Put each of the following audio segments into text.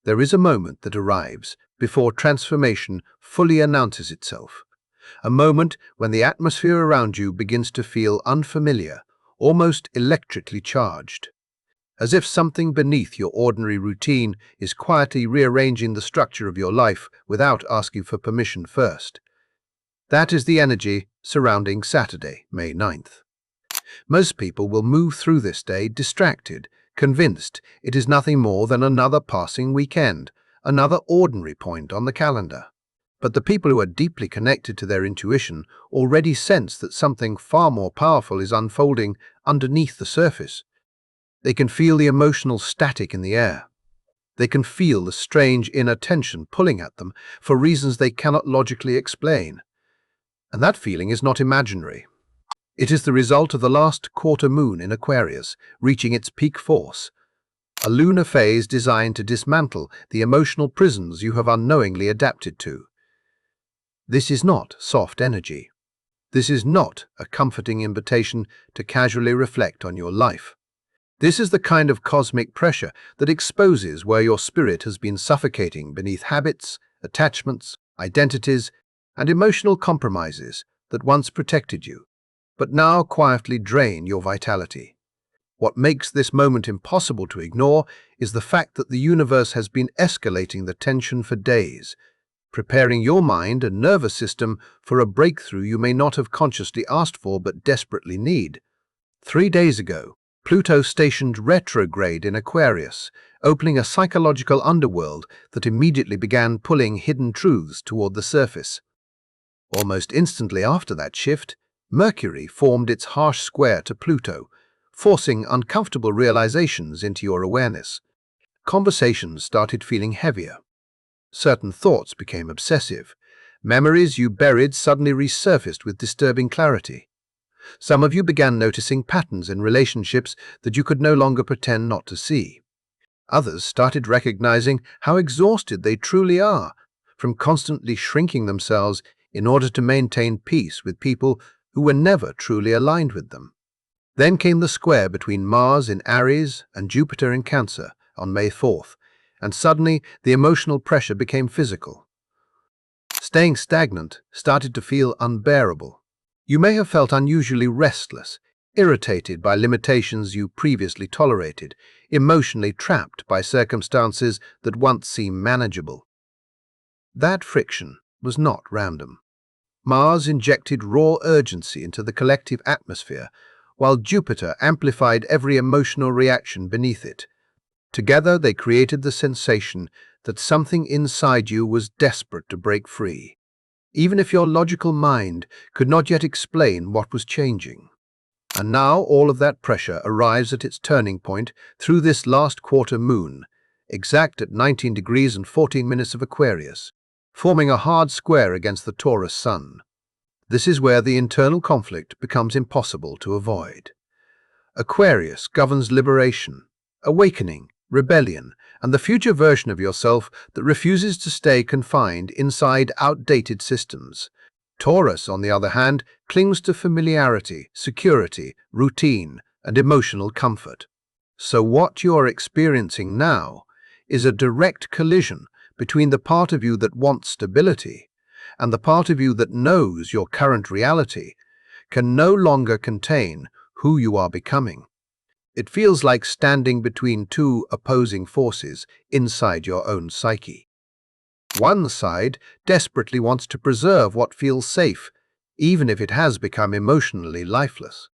There is a moment that arrives before transformation fully announces itself. A moment when the atmosphere around you begins to feel unfamiliar, almost electrically charged, as if something beneath your ordinary routine is quietly rearranging the structure of your life without asking for permission first. That is the energy surrounding Saturday, May 9th. Most people will move through this day distracted, convinced it is nothing more than another passing weekend, another ordinary point on the calendar. But the people who are deeply connected to their intuition already sense that something far more powerful is unfolding underneath the surface. They can feel the emotional static in the air. They can feel the strange inner tension pulling at them for reasons they cannot logically explain. And that feeling is not imaginary. It is the result of the last quarter moon in Aquarius reaching its peak force, a lunar phase designed to dismantle the emotional prisons you have unknowingly adapted to. This is not soft energy. This is not a comforting invitation to casually reflect on your life. This is the kind of cosmic pressure that exposes where your spirit has been suffocating beneath habits, attachments, identities, and emotional compromises that once protected you, but now quietly drain your vitality. What makes this moment impossible to ignore is the fact that the universe has been escalating the tension for days, preparing your mind and nervous system for a breakthrough you may not have consciously asked for but desperately need. 3 days ago, Pluto stationed retrograde in Aquarius, opening a psychological underworld that immediately began pulling hidden truths toward the surface. Almost instantly after that shift, Mercury formed its harsh square to Pluto, forcing uncomfortable realizations into your awareness. Conversations started feeling heavier. Certain thoughts became obsessive. Memories you buried suddenly resurfaced with disturbing clarity. Some of you began noticing patterns in relationships that you could no longer pretend not to see. Others started recognizing how exhausted they truly are from constantly shrinking themselves in order to maintain peace with people who were never truly aligned with them. Then came the square between Mars in Aries and Jupiter in Cancer on May 4th, and suddenly the emotional pressure became physical. Staying stagnant started to feel unbearable. You may have felt unusually restless, irritated by limitations you previously tolerated, emotionally trapped by circumstances that once seemed manageable. That friction was not random. Mars injected raw urgency into the collective atmosphere, while Jupiter amplified every emotional reaction beneath it. Together they created the sensation that something inside you was desperate to break free, even if your logical mind could not yet explain what was changing. And now all of that pressure arrives at its turning point through this last quarter moon, exact at 19 degrees and 14 minutes of Aquarius, forming a hard square against the Taurus sun. This is where the internal conflict becomes impossible to avoid. Aquarius governs liberation, awakening, rebellion, and the future version of yourself that refuses to stay confined inside outdated systems. Taurus, on the other hand, clings to familiarity, security, routine, and emotional comfort. So what you are experiencing now is a direct collision between the part of you that wants stability and the part of you that knows your current reality can no longer contain who you are becoming. It feels like standing between two opposing forces inside your own psyche. One side desperately wants to preserve what feels safe, even if it has become emotionally lifeless.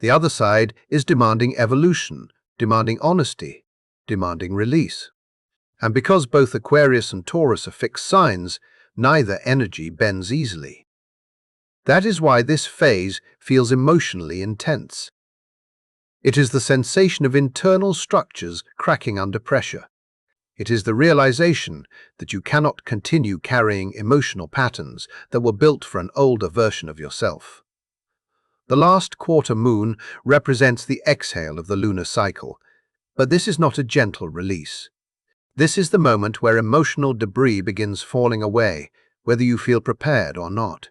The other side is demanding evolution, demanding honesty, demanding release. And because both Aquarius and Taurus are fixed signs, neither energy bends easily. That is why this phase feels emotionally intense. It is the sensation of internal structures cracking under pressure. It is the realization that you cannot continue carrying emotional patterns that were built for an older version of yourself. The last quarter moon represents the exhale of the lunar cycle, but this is not a gentle release. This is the moment where emotional debris begins falling away, whether you feel prepared or not.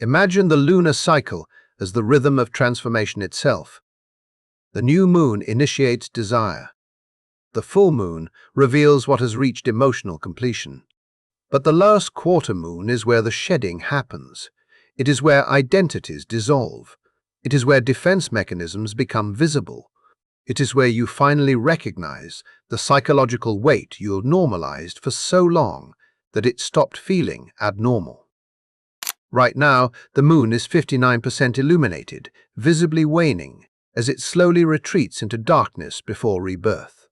Imagine the lunar cycle as the rhythm of transformation itself. The new moon initiates desire. The full moon reveals what has reached emotional completion. But the last quarter moon is where the shedding happens. It is where identities dissolve. It is where defense mechanisms become visible. It is where you finally recognize the psychological weight you normalized for so long that it stopped feeling abnormal. Right now, the moon is 59% illuminated, visibly waning, as it slowly retreats into darkness before rebirth.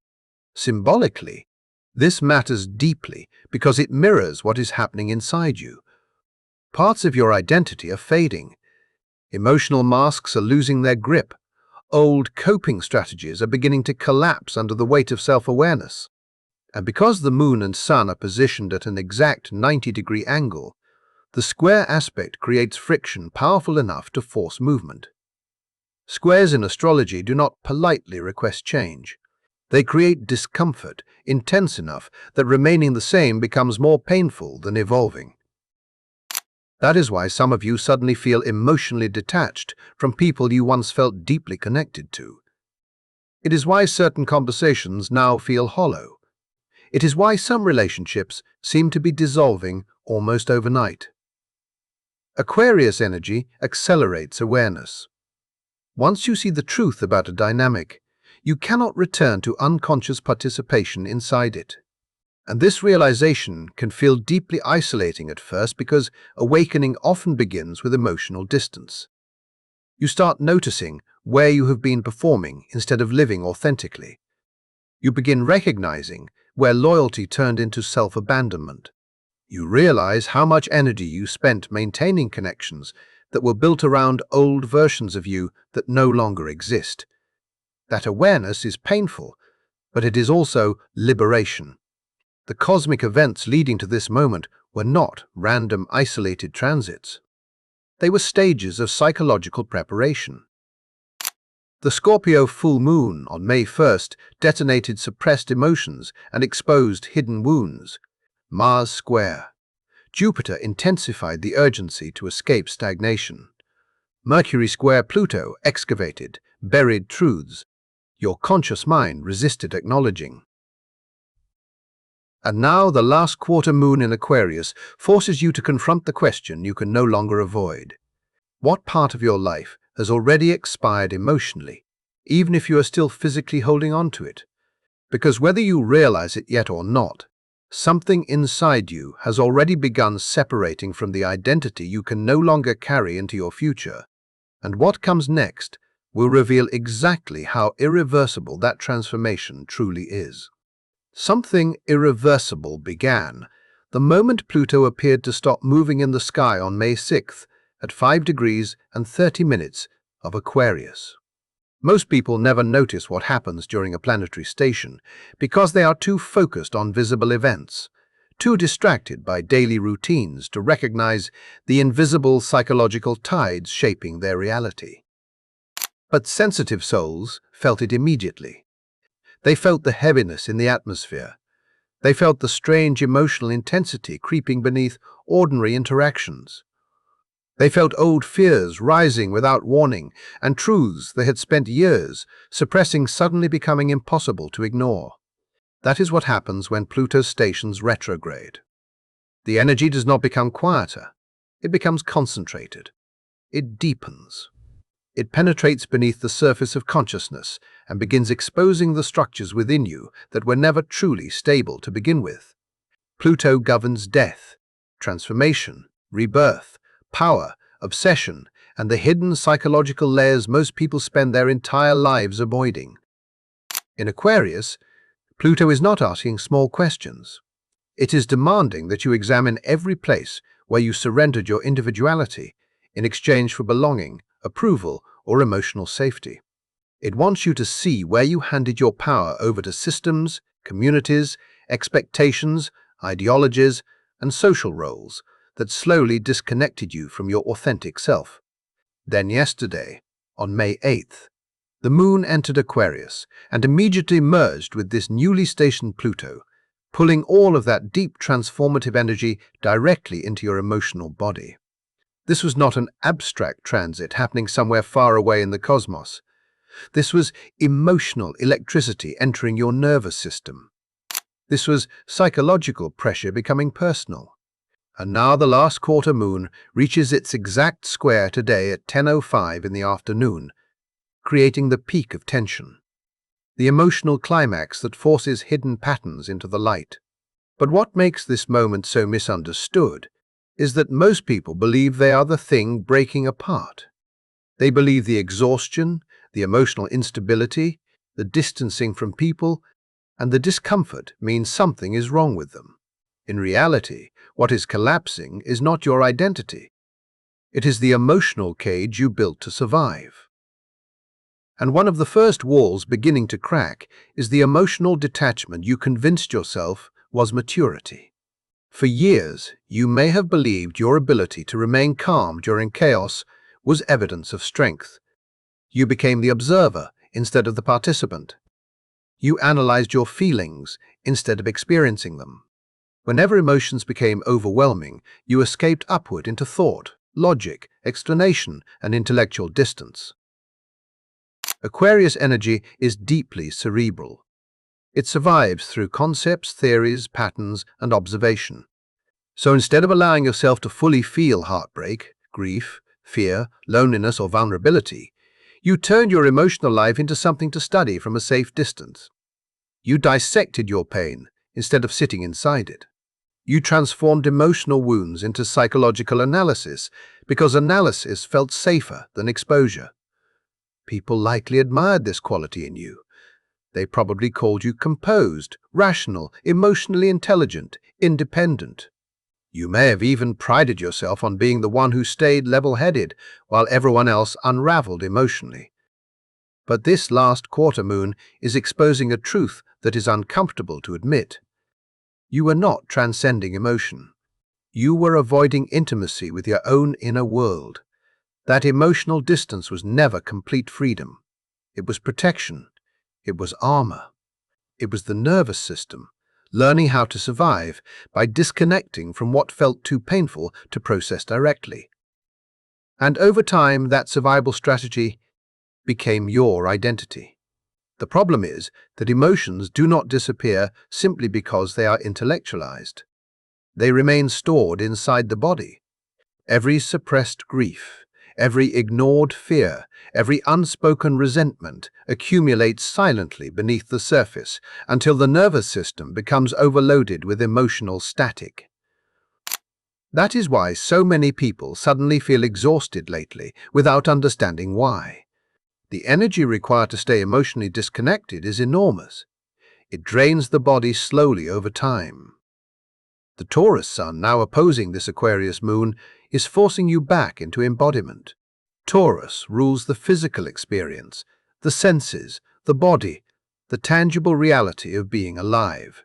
Symbolically, this matters deeply because it mirrors what is happening inside you. Parts of your identity are fading. Emotional masks are losing their grip. Old coping strategies are beginning to collapse under the weight of self-awareness. And because the moon and sun are positioned at an exact 90-degree angle, the square aspect creates friction powerful enough to force movement. Squares in astrology do not politely request change. They create discomfort intense enough that remaining the same becomes more painful than evolving. That is why some of you suddenly feel emotionally detached from people you once felt deeply connected to. It is why certain conversations now feel hollow. It is why some relationships seem to be dissolving almost overnight. Aquarius energy accelerates awareness. Once you see the truth about a dynamic, you cannot return to unconscious participation inside it. And this realization can feel deeply isolating at first because awakening often begins with emotional distance. You start noticing where you have been performing instead of living authentically. You begin recognizing where loyalty turned into self-abandonment. You realize how much energy you spent maintaining connections that were built around old versions of you that no longer exist. That awareness is painful, but it is also liberation. The cosmic events leading to this moment were not random, isolated transits. They were stages of psychological preparation. The Scorpio full moon on May 1st detonated suppressed emotions and exposed hidden wounds. Mars square. Jupiter intensified the urgency to escape stagnation. Mercury square Pluto excavated buried truths your conscious mind resisted acknowledging. And now the last quarter moon in Aquarius forces you to confront the question you can no longer avoid. What part of your life has already expired emotionally, even if you are still physically holding on to it? Because whether you realize it yet or not, something inside you has already begun separating from the identity you can no longer carry into your future. And what comes next will reveal exactly how irreversible that transformation truly is. Something irreversible began the moment Pluto appeared to stop moving in the sky on May 6th at 5 degrees and 30 minutes of Aquarius. Most people never notice what happens during a planetary station because they are too focused on visible events, too distracted by daily routines to recognize the invisible psychological tides shaping their reality. But sensitive souls felt it immediately. They felt the heaviness in the atmosphere. They felt the strange emotional intensity creeping beneath ordinary interactions. They felt old fears rising without warning, and truths they had spent years suppressing suddenly becoming impossible to ignore. That is what happens when Pluto stations retrograde. The energy does not become quieter. It becomes concentrated. It deepens. It penetrates beneath the surface of consciousness and begins exposing the structures within you that were never truly stable to begin with. Pluto governs death, transformation, rebirth, power, obsession, and the hidden psychological layers most people spend their entire lives avoiding. In Aquarius, Pluto is not asking small questions. It is demanding that you examine every place where you surrendered your individuality in exchange for belonging, approval, or emotional safety. It wants you to see where you handed your power over to systems, communities, expectations, ideologies, and social roles that slowly disconnected you from your authentic self. Then yesterday, on May 8th, the moon entered Aquarius and immediately merged with this newly stationed Pluto, pulling all of that deep transformative energy directly into your emotional body. This was not an abstract transit happening somewhere far away in the cosmos. This was emotional electricity entering your nervous system. This was psychological pressure becoming personal. And now the last quarter moon reaches its exact square today at 10:05 in the afternoon, creating the peak of tension, the emotional climax that forces hidden patterns into the light. But what makes this moment so misunderstood is that most people believe they are the thing breaking apart. They believe the exhaustion, the emotional instability, the distancing from people, and the discomfort means something is wrong with them. In reality, what is collapsing is not your identity. It is the emotional cage you built to survive. And one of the first walls beginning to crack is the emotional detachment you convinced yourself was maturity. For years, you may have believed your ability to remain calm during chaos was evidence of strength. You became the observer instead of the participant. You analyzed your feelings instead of experiencing them. Whenever emotions became overwhelming, you escaped upward into thought, logic, explanation, and intellectual distance. Aquarius energy is deeply cerebral. It survives through concepts, theories, patterns, and observation. So instead of allowing yourself to fully feel heartbreak, grief, fear, loneliness, or vulnerability, you turned your emotional life into something to study from a safe distance. You dissected your pain instead of sitting inside it. You transformed emotional wounds into psychological analysis because analysis felt safer than exposure. People likely admired this quality in you. They probably called you composed, rational, emotionally intelligent, independent. You may have even prided yourself on being the one who stayed level-headed while everyone else unraveled emotionally. But this last quarter moon is exposing a truth that is uncomfortable to admit. You were not transcending emotion. You were avoiding intimacy with your own inner world. That emotional distance was never complete freedom. It was protection. It was armor. It was the nervous system, learning how to survive by disconnecting from what felt too painful to process directly. And over time, that survival strategy became your identity. The problem is that emotions do not disappear simply because they are intellectualized. They remain stored inside the body. Every suppressed grief, every ignored fear, every unspoken resentment accumulates silently beneath the surface until the nervous system becomes overloaded with emotional static. That is why so many people suddenly feel exhausted lately without understanding why. The energy required to stay emotionally disconnected is enormous. It drains the body slowly over time. The Taurus sun, now opposing this Aquarius moon, is forcing you back into embodiment. Taurus rules the physical experience, the senses, the body, the tangible reality of being alive.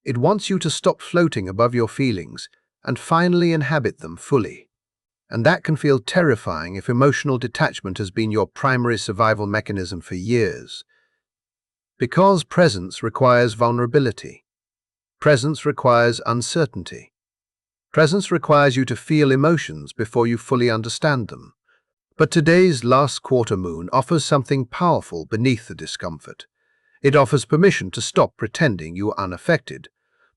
It wants you to stop floating above your feelings and finally inhabit them fully. And that can feel terrifying if emotional detachment has been your primary survival mechanism for years. Because presence requires vulnerability. Presence requires uncertainty. Presence requires you to feel emotions before you fully understand them. But today's last quarter moon offers something powerful beneath the discomfort. It offers permission to stop pretending you are unaffected,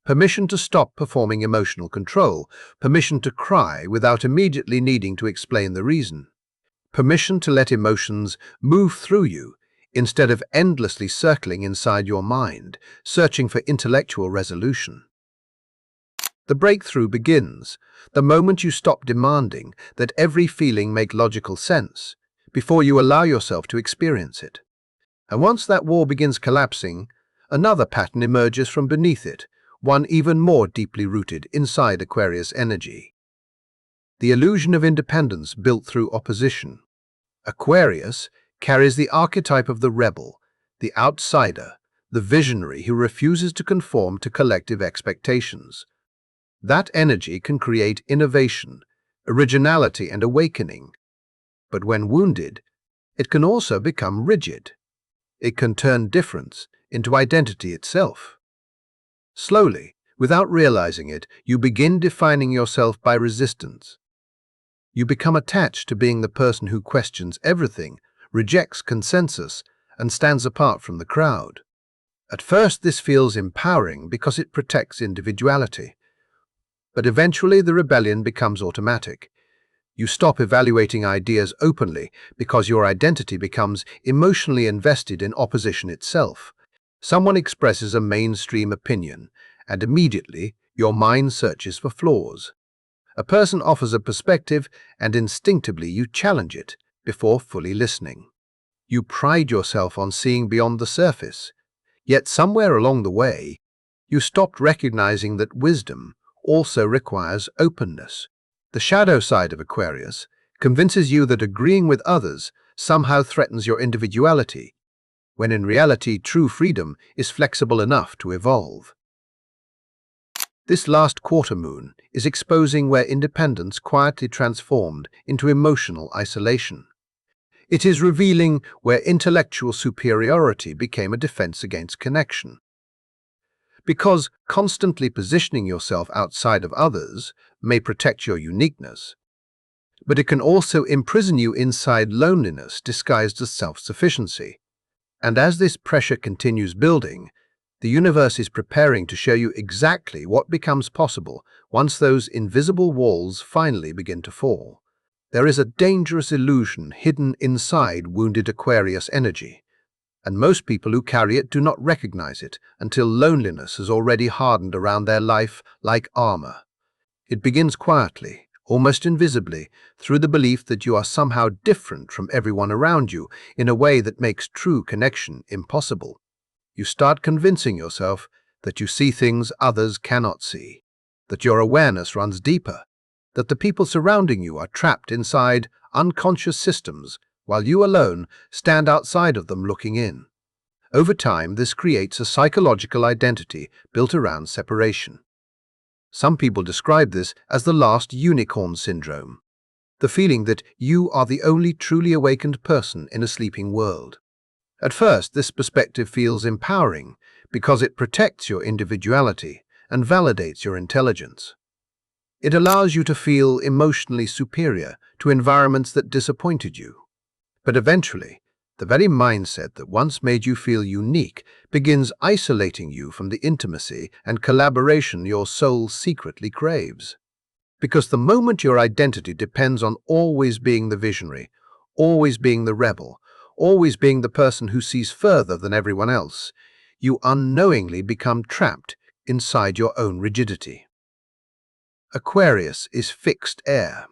permission to stop performing emotional control, permission to cry without immediately needing to explain the reason, permission to let emotions move through you instead of endlessly circling inside your mind, searching for intellectual resolution. The breakthrough begins the moment you stop demanding that every feeling make logical sense before you allow yourself to experience it. And once that wall begins collapsing, another pattern emerges from beneath it, one even more deeply rooted inside Aquarius energy. The illusion of independence built through opposition. Aquarius carries the archetype of the rebel, the outsider, the visionary who refuses to conform to collective expectations. That energy can create innovation, originality, and awakening. But when wounded, it can also become rigid. It can turn difference into identity itself. Slowly, without realizing it, you begin defining yourself by resistance. You become attached to being the person who questions everything rejects consensus, and stands apart from the crowd. At first, this feels empowering because it protects individuality. But eventually, the rebellion becomes automatic. You stop evaluating ideas openly because your identity becomes emotionally invested in opposition itself. Someone expresses a mainstream opinion, and immediately your mind searches for flaws. A person offers a perspective, and instinctively you challenge it before fully listening. You pride yourself on seeing beyond the surface, yet somewhere along the way, you stopped recognizing that wisdom also requires openness. The shadow side of Aquarius convinces you that agreeing with others somehow threatens your individuality, when in reality true freedom is flexible enough to evolve. This last quarter moon is exposing where independence quietly transformed into emotional isolation. It is revealing where intellectual superiority became a defense against connection. Because constantly positioning yourself outside of others may protect your uniqueness, but it can also imprison you inside loneliness disguised as self-sufficiency. And as this pressure continues building, the universe is preparing to show you exactly what becomes possible once those invisible walls finally begin to fall. There is a dangerous illusion hidden inside wounded Aquarius energy, and most people who carry it do not recognize it until loneliness has already hardened around their life like armor. It begins quietly, almost invisibly, through the belief that you are somehow different from everyone around you in a way that makes true connection impossible. You start convincing yourself that you see things others cannot see, that your awareness runs deeper, that the people surrounding you are trapped inside unconscious systems while you alone stand outside of them looking in. Over time, this creates a psychological identity built around separation. Some people describe this as the last unicorn syndrome, the feeling that you are the only truly awakened person in a sleeping world. At first, this perspective feels empowering because it protects your individuality and validates your intelligence. It allows you to feel emotionally superior to environments that disappointed you. But eventually, the very mindset that once made you feel unique begins isolating you from the intimacy and collaboration your soul secretly craves. Because the moment your identity depends on always being the visionary, always being the rebel, always being the person who sees further than everyone else, you unknowingly become trapped inside your own rigidity. Aquarius is fixed air.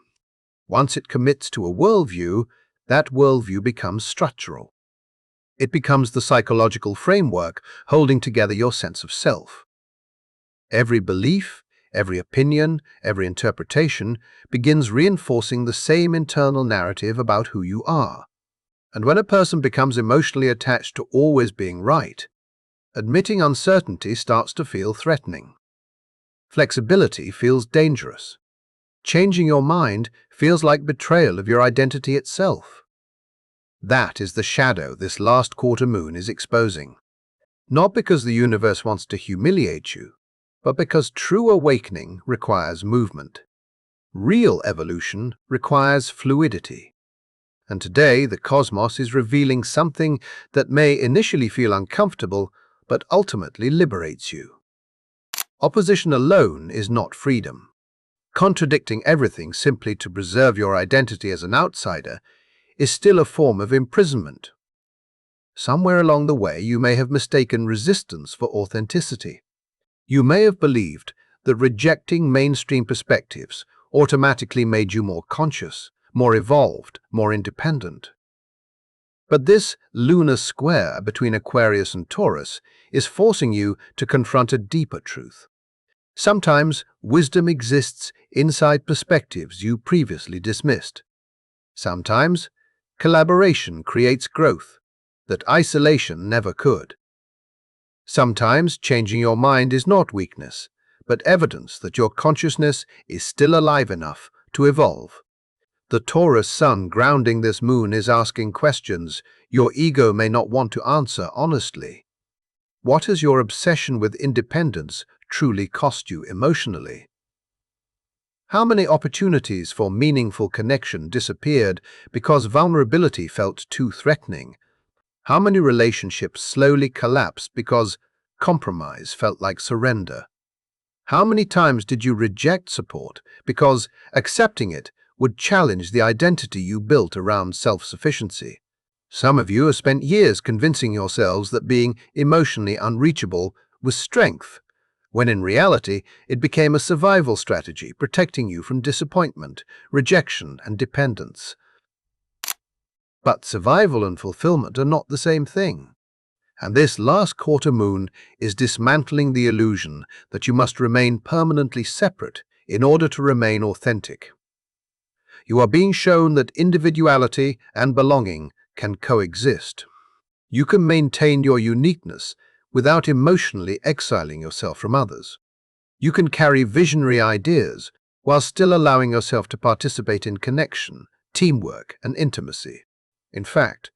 Once it commits to a worldview, that worldview becomes structural. It becomes the psychological framework holding together your sense of self. Every belief, every opinion, every interpretation begins reinforcing the same internal narrative about who you are. And when a person becomes emotionally attached to always being right, admitting uncertainty starts to feel threatening. Flexibility feels dangerous. Changing your mind feels like betrayal of your identity itself. That is the shadow this last quarter moon is exposing. Not because the universe wants to humiliate you, but because true awakening requires movement. Real evolution requires fluidity. And today, the cosmos is revealing something that may initially feel uncomfortable, but ultimately liberates you. Opposition alone is not freedom. Contradicting everything simply to preserve your identity as an outsider is still a form of imprisonment. Somewhere along the way, you may have mistaken resistance for authenticity. You may have believed that rejecting mainstream perspectives automatically made you more conscious, more evolved, more independent. But this lunar square between Aquarius and Taurus is forcing you to confront a deeper truth. Sometimes wisdom exists inside perspectives you previously dismissed. Sometimes collaboration creates growth that isolation never could. Sometimes changing your mind is not weakness, but evidence that your consciousness is still alive enough to evolve. The Taurus sun grounding this moon is asking questions your ego may not want to answer honestly. What has your obsession with independence truly cost you emotionally? How many opportunities for meaningful connection disappeared because vulnerability felt too threatening? How many relationships slowly collapsed because compromise felt like surrender? How many times did you reject support because accepting it would challenge the identity you built around self-sufficiency? Some of you have spent years convincing yourselves that being emotionally unreachable was strength, when in reality it became a survival strategy protecting you from disappointment, rejection, and dependence. But survival and fulfillment are not the same thing. And this last quarter moon is dismantling the illusion that you must remain permanently separate in order to remain authentic. You are being shown that individuality and belonging can coexist. You can maintain your uniqueness without emotionally exiling yourself from others. You can carry visionary ideas while still allowing yourself to participate in connection, teamwork, and intimacy. In fact,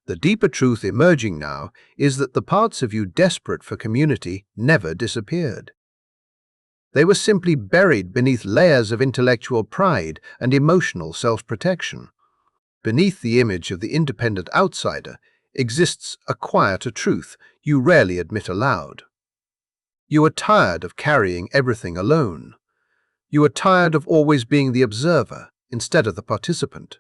the deeper truth emerging now is that the parts of you desperate for community never disappeared. They were simply buried beneath layers of intellectual pride and emotional self-protection. Beneath the image of the independent outsider exists a quieter truth you rarely admit aloud. You are tired of carrying everything alone. You are tired of always being the observer instead of the participant.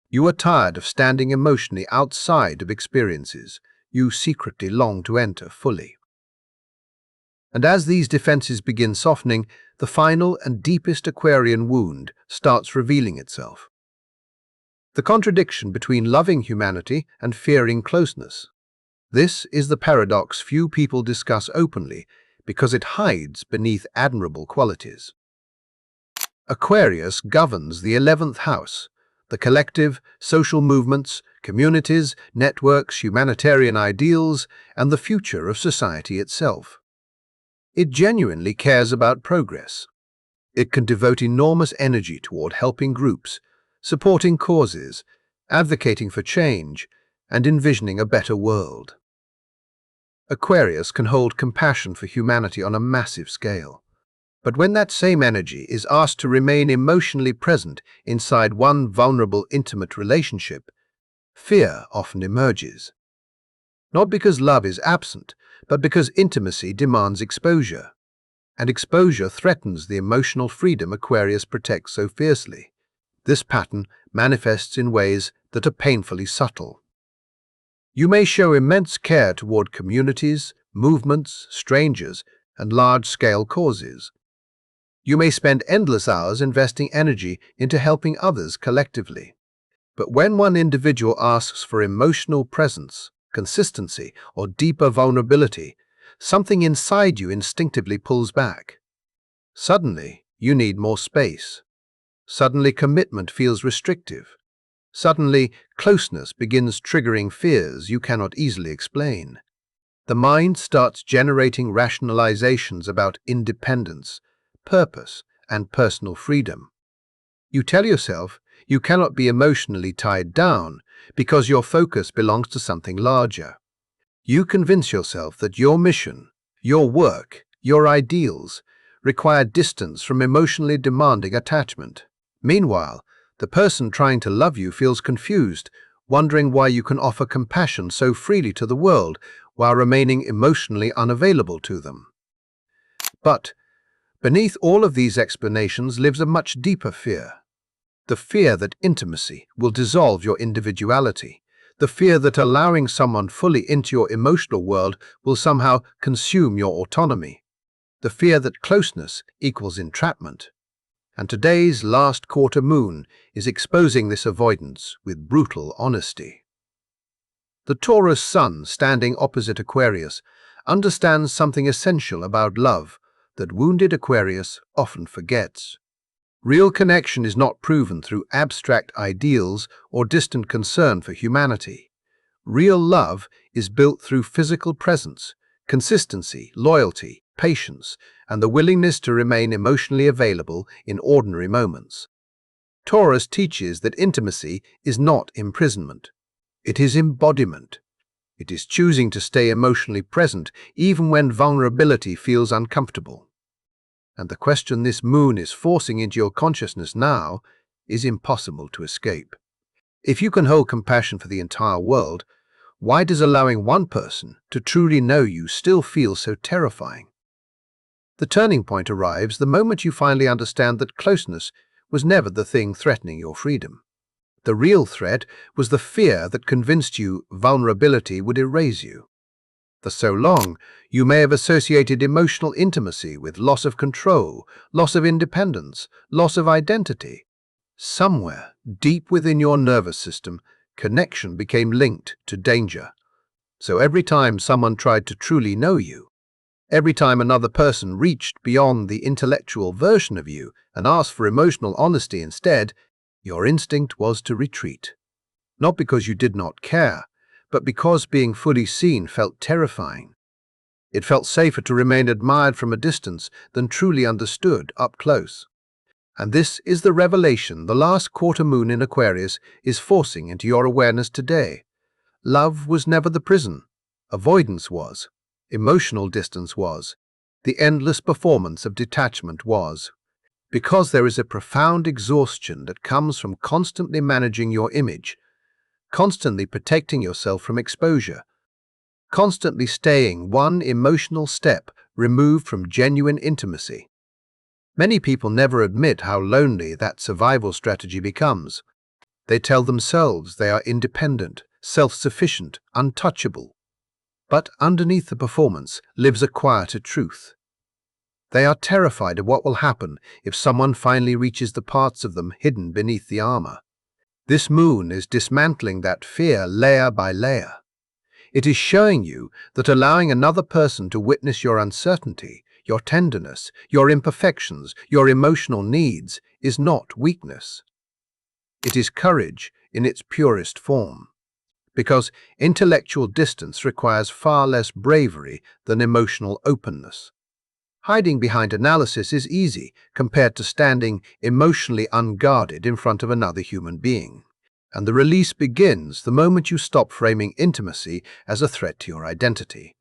You are tired of standing emotionally outside of experiences you secretly long to enter fully. And as these defenses begin softening, the final and deepest Aquarian wound starts revealing itself. The contradiction between loving humanity and fearing closeness. This is the paradox few people discuss openly because it hides beneath admirable qualities. Aquarius governs the 11th house, the collective, social movements, communities, networks, humanitarian ideals, and the future of society itself. It genuinely cares about progress. It can devote enormous energy toward helping groups, supporting causes, advocating for change, and envisioning a better world. Aquarius can hold compassion for humanity on a massive scale. But when that same energy is asked to remain emotionally present inside one vulnerable, intimate relationship, fear often emerges. Not because love is absent, but because intimacy demands exposure. And exposure threatens the emotional freedom Aquarius protects so fiercely. This pattern manifests in ways that are painfully subtle. You may show immense care toward communities, movements, strangers, and large-scale causes. You may spend endless hours investing energy into helping others collectively. But when one individual asks for emotional presence, consistency, or deeper vulnerability, something inside you instinctively pulls back. Suddenly, you need more space. Suddenly, commitment feels restrictive. Suddenly, closeness begins triggering fears you cannot easily explain. The mind starts generating rationalizations about independence, purpose, and personal freedom. You tell yourself you cannot be emotionally tied down because your focus belongs to something larger. You convince yourself that your mission, your work, your ideals require distance from emotionally demanding attachment. Meanwhile, the person trying to love you feels confused, wondering why you can offer compassion so freely to the world while remaining emotionally unavailable to them. But beneath all of these explanations lives a much deeper fear. The fear that intimacy will dissolve your individuality. The fear that allowing someone fully into your emotional world will somehow consume your autonomy. The fear that closeness equals entrapment. And today's last quarter moon is exposing this avoidance with brutal honesty. The Taurus sun standing opposite Aquarius understands something essential about love that wounded Aquarius often forgets. Real connection is not proven through abstract ideals or distant concern for humanity. Real love is built through physical presence, consistency, loyalty, patience, and the willingness to remain emotionally available in ordinary moments. Taurus teaches that intimacy is not imprisonment. It is embodiment. It is choosing to stay emotionally present even when vulnerability feels uncomfortable. And the question this moon is forcing into your consciousness now is impossible to escape. If you can hold compassion for the entire world, why does allowing one person to truly know you still feel so terrifying? The turning point arrives the moment you finally understand that closeness was never the thing threatening your freedom. The real threat was the fear that convinced you vulnerability would erase you. For so long, you may have associated emotional intimacy with loss of control, loss of independence, loss of identity. Somewhere, deep within your nervous system, connection became linked to danger. So every time someone tried to truly know you, every time another person reached beyond the intellectual version of you and asked for emotional honesty instead, your instinct was to retreat. Not because you did not care, but because being fully seen felt terrifying. It felt safer to remain admired from a distance than truly understood up close. And this is the revelation the last quarter moon in Aquarius is forcing into your awareness today. Love was never the prison. Avoidance was. Emotional distance was. The endless performance of detachment was. Because there is a profound exhaustion that comes from constantly managing your image, constantly protecting yourself from exposure, constantly staying one emotional step removed from genuine intimacy. Many people never admit how lonely that survival strategy becomes. They tell themselves they are independent, self-sufficient, untouchable. But underneath the performance lives a quieter truth. They are terrified of what will happen if someone finally reaches the parts of them hidden beneath the armor. This moon is dismantling that fear layer by layer. It is showing you that allowing another person to witness your uncertainty, your tenderness, your imperfections, your emotional needs is not weakness. It is courage in its purest form. Because intellectual distance requires far less bravery than emotional openness. Hiding behind analysis is easy compared to standing emotionally unguarded in front of another human being. And the release begins the moment you stop framing intimacy as a threat to your identity.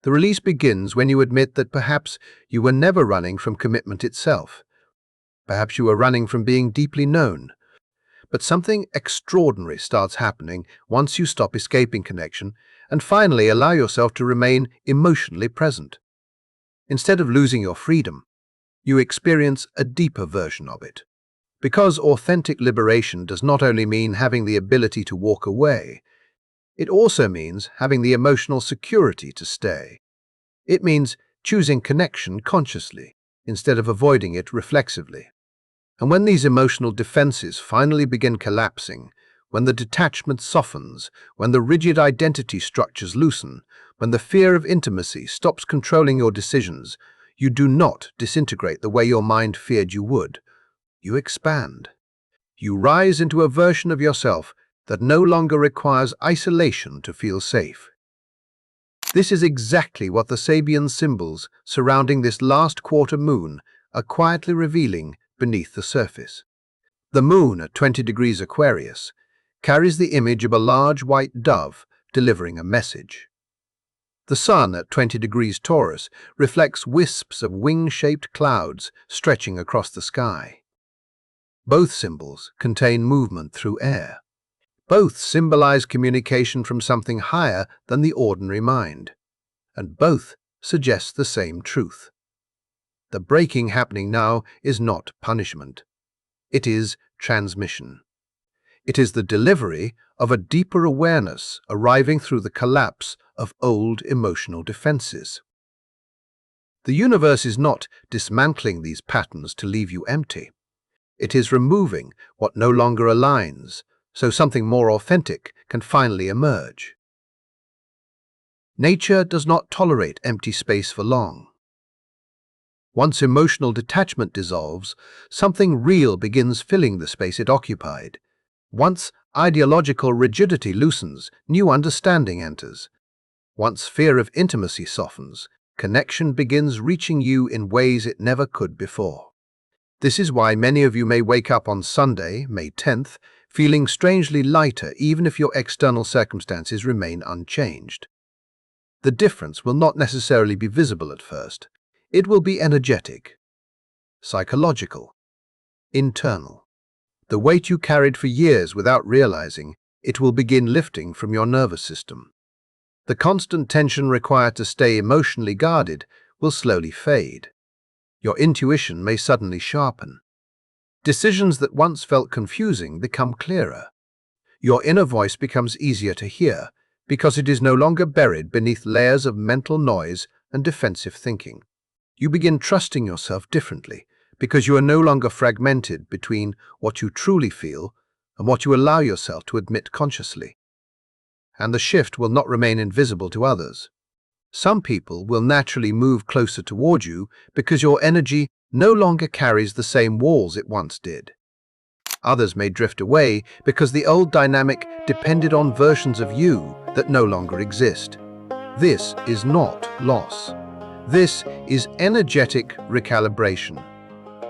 The release begins when you admit that perhaps you were never running from commitment itself. Perhaps you were running from being deeply known. But something extraordinary starts happening once you stop escaping connection and finally allow yourself to remain emotionally present. Instead of losing your freedom, you experience a deeper version of it. Because authentic liberation does not only mean having the ability to walk away, it also means having the emotional security to stay. It means choosing connection consciously instead of avoiding it reflexively. And when these emotional defenses finally begin collapsing, when the detachment softens, when the rigid identity structures loosen, when the fear of intimacy stops controlling your decisions, you do not disintegrate the way your mind feared you would. You expand. You rise into a version of yourself that no longer requires isolation to feel safe. This is exactly what the Sabian symbols surrounding this last quarter moon are quietly revealing beneath the surface. The moon at 20 degrees Aquarius carries the image of a large white dove delivering a message. The sun at 20 degrees Taurus reflects wisps of wing-shaped clouds stretching across the sky. Both symbols contain movement through air. Both symbolize communication from something higher than the ordinary mind. And both suggest the same truth. The breaking happening now is not punishment. It is transmission. It is the delivery of a deeper awareness arriving through the collapse of old emotional defenses. The universe is not dismantling these patterns to leave you empty. It is removing what no longer aligns, so something more authentic can finally emerge. Nature does not tolerate empty space for long. Once emotional detachment dissolves, something real begins filling the space it occupied. Once ideological rigidity loosens, new understanding enters. Once fear of intimacy softens, connection begins reaching you in ways it never could before. This is why many of you may wake up on Sunday, May 10th, feeling strangely lighter even if your external circumstances remain unchanged. The difference will not necessarily be visible at first. It will be energetic, psychological, internal. The weight you carried for years without realizing it will begin lifting from your nervous system. The constant tension required to stay emotionally guarded will slowly fade. Your intuition may suddenly sharpen. Decisions that once felt confusing become clearer. Your inner voice becomes easier to hear because it is no longer buried beneath layers of mental noise and defensive thinking. You begin trusting yourself differently because you are no longer fragmented between what you truly feel and what you allow yourself to admit consciously. And the shift will not remain invisible to others. Some people will naturally move closer toward you because your energy no longer carries the same walls it once did. Others may drift away because the old dynamic depended on versions of you that no longer exist. This is not loss. This is energetic recalibration.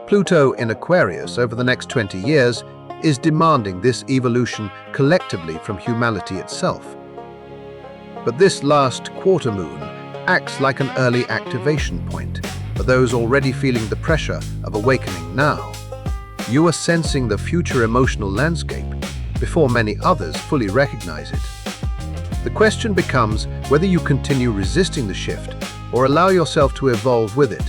Pluto in Aquarius over the next 20 years is demanding this evolution collectively from humanity itself. But this last quarter moon acts like an early activation point for those already feeling the pressure of awakening now. You are sensing the future emotional landscape before many others fully recognize it. The question becomes whether you continue resisting the shift or allow yourself to evolve with it.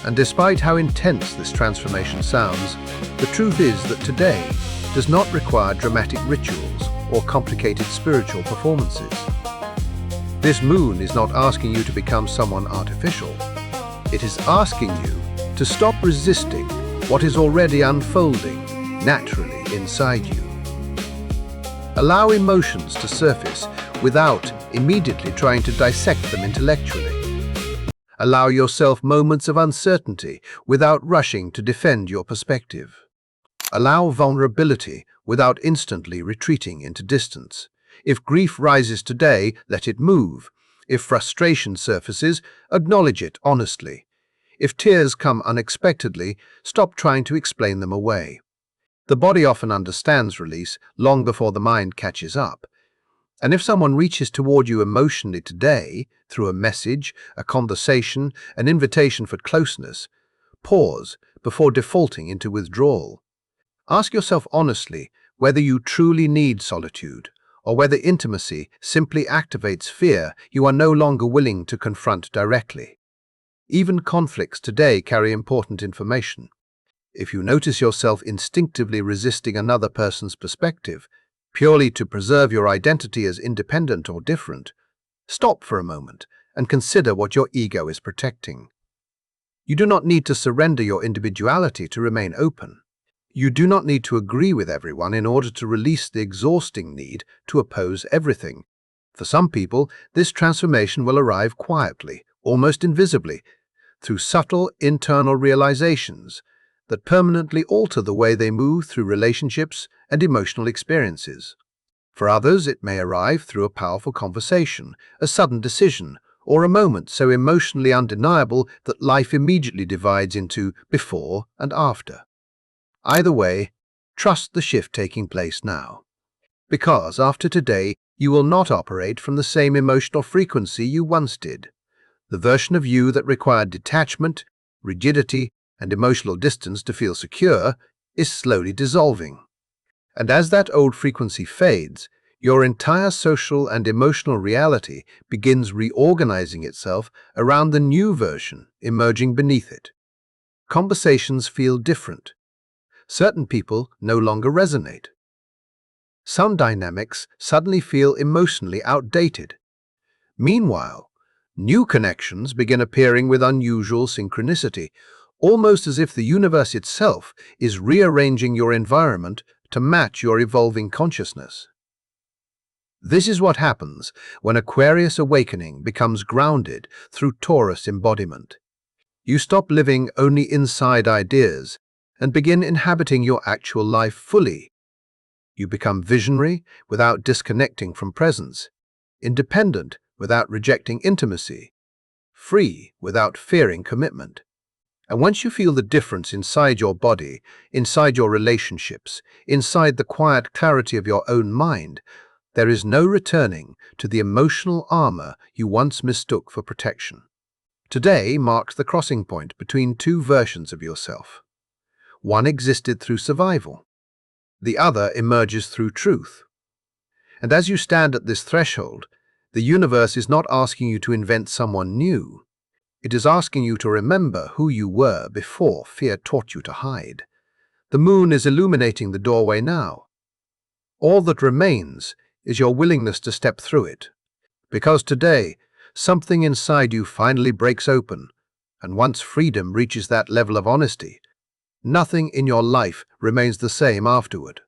And despite how intense this transformation sounds, the truth is that today does not require dramatic rituals or complicated spiritual performances. This moon is not asking you to become someone artificial. It is asking you to stop resisting what is already unfolding naturally inside you. Allow emotions to surface without immediately trying to dissect them intellectually. Allow yourself moments of uncertainty without rushing to defend your perspective. Allow vulnerability without instantly retreating into distance. If grief rises today, let it move. If frustration surfaces, acknowledge it honestly. If tears come unexpectedly, stop trying to explain them away. The body often understands release long before the mind catches up. And if someone reaches toward you emotionally today, through a message, a conversation, an invitation for closeness, pause before defaulting into withdrawal. Ask yourself honestly whether you truly need solitude, or whether intimacy simply activates fear you are no longer willing to confront directly. Even conflicts today carry important information. If you notice yourself instinctively resisting another person's perspective, purely to preserve your identity as independent or different, stop for a moment and consider what your ego is protecting. You do not need to surrender your individuality to remain open. You do not need to agree with everyone in order to release the exhausting need to oppose everything. For some people, this transformation will arrive quietly, almost invisibly, through subtle internal realizations that permanently alter the way they move through relationships and emotional experiences. For others, it may arrive through a powerful conversation, a sudden decision, or a moment so emotionally undeniable that life immediately divides into before and after. Either way, trust the shift taking place now. Because after today, you will not operate from the same emotional frequency you once did. The version of you that required detachment, rigidity, and emotional distance to feel secure is slowly dissolving. And as that old frequency fades, your entire social and emotional reality begins reorganizing itself around the new version emerging beneath it. Conversations feel different. Certain people no longer resonate. Some dynamics suddenly feel emotionally outdated. Meanwhile, new connections begin appearing with unusual synchronicity, almost as if the universe itself is rearranging your environment to match your evolving consciousness. This is what happens when Aquarius awakening becomes grounded through Taurus embodiment. You stop living only inside ideas and begin inhabiting your actual life fully. You become visionary without disconnecting from presence, independent without rejecting intimacy, free without fearing commitment. And once you feel the difference inside your body, inside your relationships, inside the quiet clarity of your own mind, there is no returning to the emotional armor you once mistook for protection. Today marks the crossing point between two versions of yourself. One existed through survival. The other emerges through truth. And as you stand at this threshold, the universe is not asking you to invent someone new. It is asking you to remember who you were before fear taught you to hide. The moon is illuminating the doorway now. All that remains is your willingness to step through it. Because today, something inside you finally breaks open, and once freedom reaches that level of honesty, nothing in your life remains the same afterward.